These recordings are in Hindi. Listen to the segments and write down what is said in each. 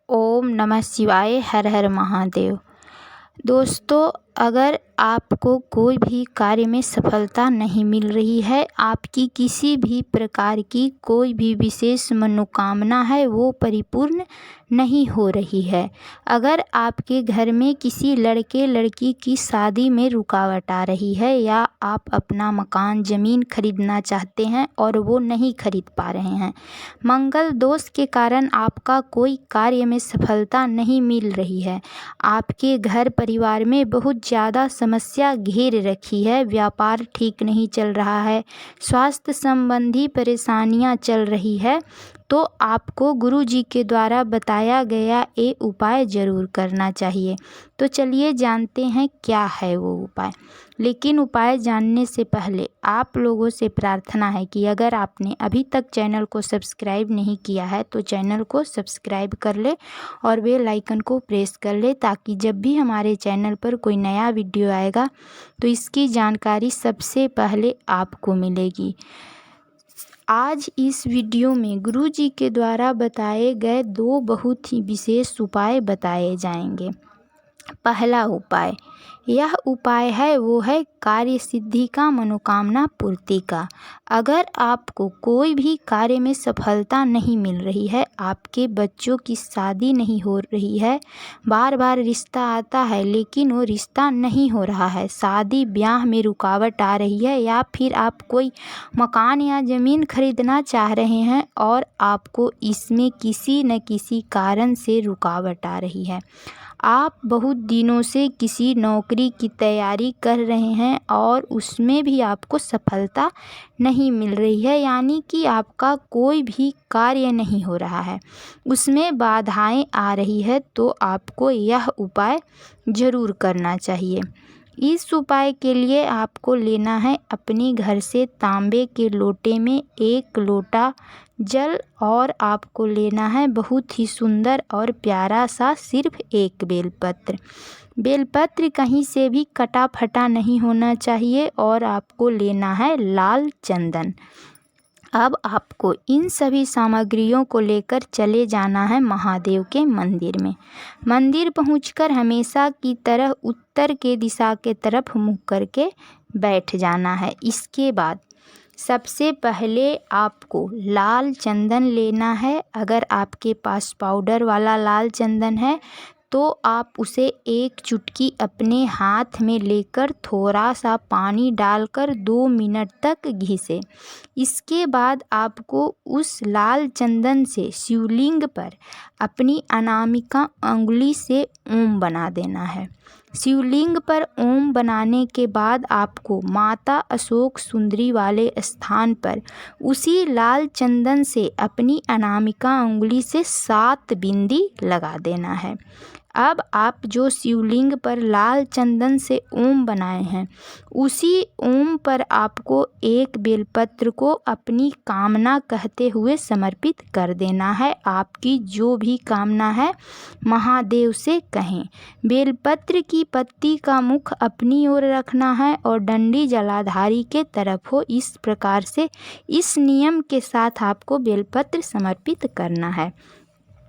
ओम नमः शिवाय। हर हर महादेव। दोस्तों, अगर आपको कोई भी कार्य में सफलता नहीं मिल रही है, आपकी किसी भी प्रकार की कोई भी विशेष मनोकामना है वो परिपूर्ण नहीं हो रही है, अगर आपके घर में किसी लड़के लड़की की शादी में रुकावट आ रही है, या आप अपना मकान ज़मीन खरीदना चाहते हैं और वो नहीं खरीद पा रहे हैं, मंगल दोष के कारण आपका कोई कार्य में सफलता नहीं मिल रही है, आपके घर परिवार में बहुत ज़्यादा समस्या घेर रखी है, व्यापार ठीक नहीं चल रहा है, स्वास्थ्य संबंधी परेशानियां चल रही है, तो आपको गुरुजी के द्वारा बताया गया ये उपाय ज़रूर करना चाहिए। तो चलिए जानते हैं क्या है वो उपाय। लेकिन उपाय जानने से पहले आप लोगों से प्रार्थना है कि अगर आपने अभी तक चैनल को सब्सक्राइब नहीं किया है तो चैनल को सब्सक्राइब कर ले और बेल आइकन को प्रेस कर ले, ताकि जब भी हमारे चैनल पर कोई नया वीडियो आएगा तो इसकी जानकारी सबसे पहले आपको मिलेगी। आज इस वीडियो में गुरुजी के द्वारा बताए गए 2 बहुत ही विशेष उपाय बताए जाएंगे। पहला उपाय, यह उपाय है वो है कार्य सिद्धि का, मनोकामना पूर्ति का। अगर आपको कोई भी कार्य में सफलता नहीं मिल रही है, आपके बच्चों की शादी नहीं हो रही है, बार बार रिश्ता आता है लेकिन वो रिश्ता नहीं हो रहा है, शादी ब्याह में रुकावट आ रही है, या फिर आप कोई मकान या ज़मीन खरीदना चाह रहे हैं और आपको इसमें किसी न किसी कारण से रुकावट आ रही है, आप बहुत दिनों से किसी नौकरी की तैयारी कर रहे हैं और उसमें भी आपको सफलता नहीं मिल रही है, यानी कि आपका कोई भी कार्य नहीं हो रहा है, उसमें बाधाएं आ रही है, तो आपको यह उपाय ज़रूर करना चाहिए। इस उपाय के लिए आपको लेना है अपने घर से तांबे के लोटे में 1 लोटा जल, और आपको लेना है बहुत ही सुंदर और प्यारा सा सिर्फ 1 बेलपत्र। बेलपत्र कहीं से भी कटा फटा नहीं होना चाहिए, और आपको लेना है लाल चंदन। अब आपको इन सभी सामग्रियों को लेकर चले जाना है महादेव के मंदिर में। मंदिर पहुंचकर हमेशा की तरह उत्तर के दिशा के तरफ मुँह करके बैठ जाना है। इसके बाद सबसे पहले आपको लाल चंदन लेना है। अगर आपके पास पाउडर वाला लाल चंदन है तो आप उसे 1 चुटकी अपने हाथ में लेकर थोड़ा सा पानी डालकर 2 मिनट तक घिसे। इसके बाद आपको उस लाल चंदन से शिवलिंग पर अपनी अनामिका अंगुली से ओम बना देना है। शिवलिंग पर ओम बनाने के बाद आपको माता अशोक सुंदरी वाले स्थान पर उसी लाल चंदन से अपनी अनामिका अंगुली से 7 बिंदी लगा देना है। अब आप जो शिवलिंग पर लाल चंदन से ओम बनाए हैं, उसी ओम पर आपको 1 बेलपत्र को अपनी कामना कहते हुए समर्पित कर देना है। आपकी जो भी कामना है महादेव से कहें। बेलपत्र की पत्ती का मुख अपनी ओर रखना है और डंडी जलाधारी के तरफ हो। इस प्रकार से इस नियम के साथ आपको बेलपत्र समर्पित करना है।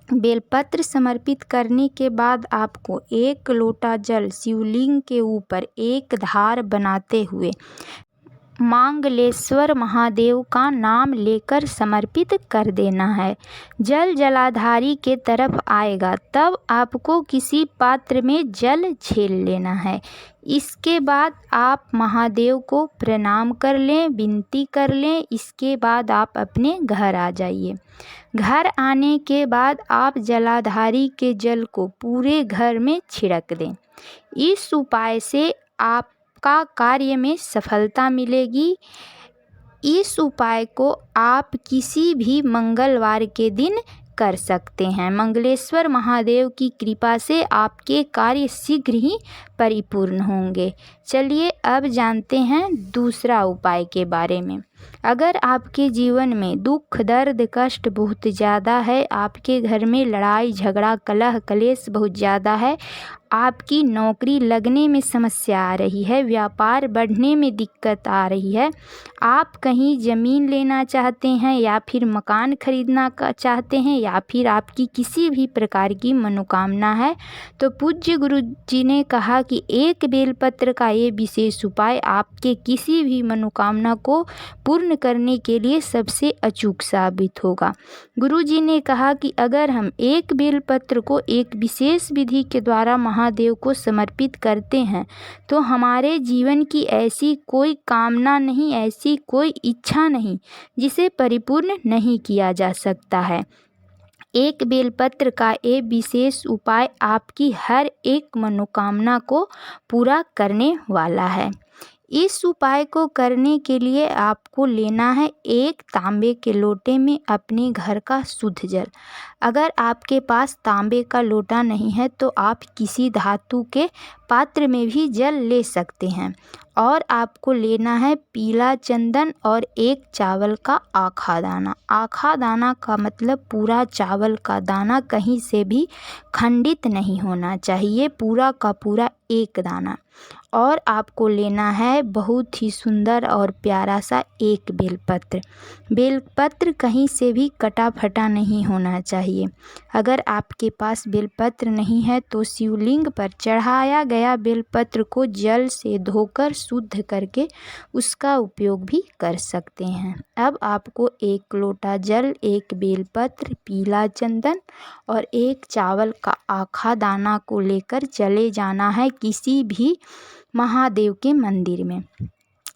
बेलपत्र समर्पित करने के बाद आपको 1 लोटा जल शिवलिंग के ऊपर 1 धार बनाते हुए मांगलेश्वर महादेव का नाम लेकर समर्पित कर देना है। जल जलाधारी के तरफ आएगा तब आपको किसी पात्र में जल झेल लेना है। इसके बाद आप महादेव को प्रणाम कर लें, विनती कर लें। इसके बाद आप अपने घर आ जाइए। घर आने के बाद आप जलाधारी के जल को पूरे घर में छिड़क दें। इस उपाय से आप का कार्य में सफलता मिलेगी। इस उपाय को आप किसी भी मंगलवार के दिन कर सकते हैं। मंगलेश्वर महादेव की कृपा से आपके कार्य शीघ्र ही परिपूर्ण होंगे। चलिए अब जानते हैं दूसरा उपाय के बारे में। अगर आपके जीवन में दुख दर्द कष्ट बहुत ज़्यादा है, आपके घर में लड़ाई झगड़ा कलह कलेश बहुत ज़्यादा है, आपकी नौकरी लगने में समस्या आ रही है, व्यापार बढ़ने में दिक्कत आ रही है, आप कहीं ज़मीन लेना चाहते हैं या फिर मकान खरीदना चाहते हैं या फिर आपकी किसी भी प्रकार की मनोकामना है, तो पूज्य गुरु जी ने कहा कि एक बेलपत्र का ये विशेष उपाय आपके किसी भी मनोकामना को पूर्ण करने के लिए सबसे अचूक साबित होगा। गुरु जी ने कहा कि अगर हम एक बेलपत्र को एक विशेष विधि के द्वारा महादेव को समर्पित करते हैं तो हमारे जीवन की ऐसी कोई कामना नहीं, ऐसी कोई इच्छा नहीं जिसे परिपूर्ण नहीं किया जा सकता है। एक बेलपत्र का ये विशेष उपाय आपकी हर एक मनोकामना को पूरा करने वाला है। इस उपाय को करने के लिए आपको लेना है एक तांबे के लोटे में अपने घर का शुद्ध जल। अगर आपके पास तांबे का लोटा नहीं है तो आप किसी धातु के पात्र में भी जल ले सकते हैं। और आपको लेना है पीला चंदन और एक चावल का आखा दाना। आखा दाना का मतलब पूरा चावल का दाना, कहीं से भी खंडित नहीं होना चाहिए, पूरा का पूरा एक दाना। और आपको लेना है बहुत ही सुंदर और प्यारा सा एक बेलपत्र। बेलपत्र कहीं से भी कटा फटा नहीं होना चाहिए। अगर आपके पास बेलपत्र नहीं है तो शिवलिंग पर चढ़ाया गया बेलपत्र को जल से धोकर शुद्ध करके उसका उपयोग भी कर सकते हैं। अब आपको एक लोटा जल, एक बेलपत्र, पीला चंदन और एक चावल का आखा दाना को लेकर चले जाना है किसी भी महादेव के मंदिर में।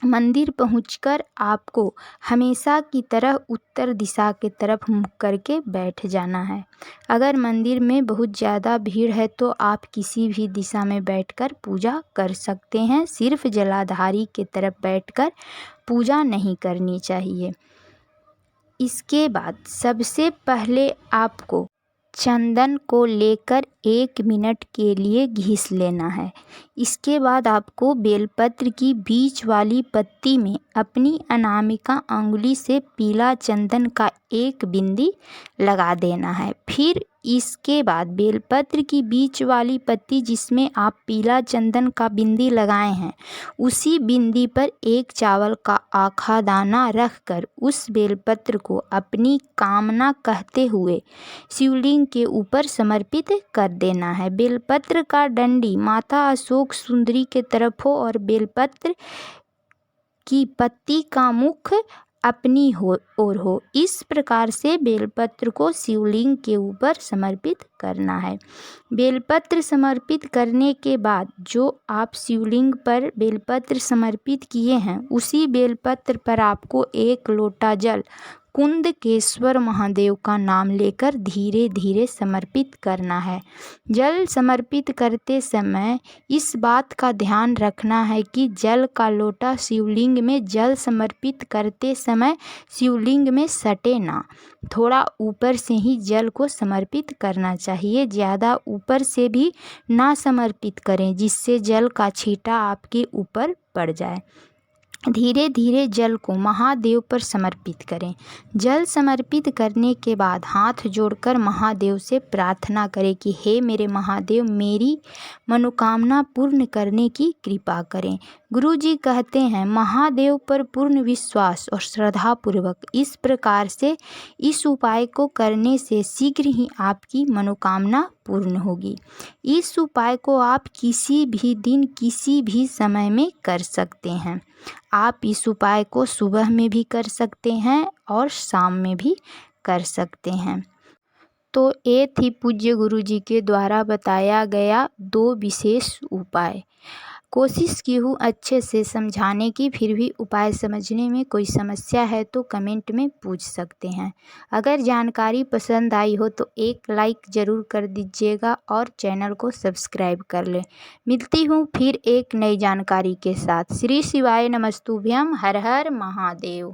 मंदिर पहुंचकर आपको हमेशा की तरह उत्तर दिशा के तरफ मुख करके बैठ जाना है। अगर मंदिर में बहुत ज़्यादा भीड़ है तो आप किसी भी दिशा में बैठकर पूजा कर सकते हैं, सिर्फ जलाधारी के तरफ बैठकर पूजा नहीं करनी चाहिए। इसके बाद सबसे पहले आपको चंदन को लेकर 1 मिनट के लिए घिस लेना है। इसके बाद आपको बेलपत्र की बीच वाली पत्ती में अपनी अनामिका अंगुली से पीला चंदन का एक बिंदी लगा देना है। फिर इसके बाद बेलपत्र की बीच वाली पत्ती जिसमें आप पीला चंदन का बिंदी लगाए हैं, उसी बिंदी पर एक चावल का आखा दाना रखकर उस बेलपत्र को अपनी कामना कहते हुए शिवलिंग के ऊपर समर्पित कर देना है। बेलपत्र का डंडी माता अशोक सुंदरी के तरफ हो और बेलपत्र की पत्ती का मुख अपनी ओर हो। इस प्रकार से बेलपत्र को शिवलिंग के ऊपर समर्पित करना है। बेलपत्र समर्पित करने के बाद जो आप शिवलिंग पर बेलपत्र समर्पित किए हैं, उसी बेलपत्र पर आपको 1 लोटा जल कुंदकेश्वर महादेव का नाम लेकर धीरे धीरे समर्पित करना है। जल समर्पित करते समय इस बात का ध्यान रखना है कि जल का लोटा शिवलिंग में जल समर्पित करते समय शिवलिंग में सटे ना। थोड़ा ऊपर से ही जल को समर्पित करना चाहिए, ज़्यादा ऊपर से भी ना समर्पित करें जिससे जल का छींटा आपके ऊपर पड़ जाए। धीरे धीरे जल को महादेव पर समर्पित करें। जल समर्पित करने के बाद हाथ जोड़कर महादेव से प्रार्थना करें कि हे मेरे महादेव, मेरी मनोकामना पूर्ण करने की कृपा करें। गुरु जी कहते हैं महादेव पर पूर्ण विश्वास और श्रद्धा पूर्वक इस प्रकार से इस उपाय को करने से शीघ्र ही आपकी मनोकामना पूर्ण होगी। इस उपाय को आप किसी भी दिन किसी भी समय में कर सकते हैं। आप इस उपाय को सुबह में भी कर सकते हैं और शाम में भी कर सकते हैं। तो ये थी पूज्य गुरु जी के द्वारा बताया गया 2 विशेष उपाय। कोशिश की हूँ अच्छे से समझाने की, फिर भी उपाय समझने में कोई समस्या है तो कमेंट में पूछ सकते हैं। अगर जानकारी पसंद आई हो तो एक लाइक ज़रूर कर दीजिएगा और चैनल को सब्सक्राइब कर लें। मिलती हूँ फिर एक नई जानकारी के साथ। श्री शिवाय नमस्तुभ्यम। हर हर महादेव।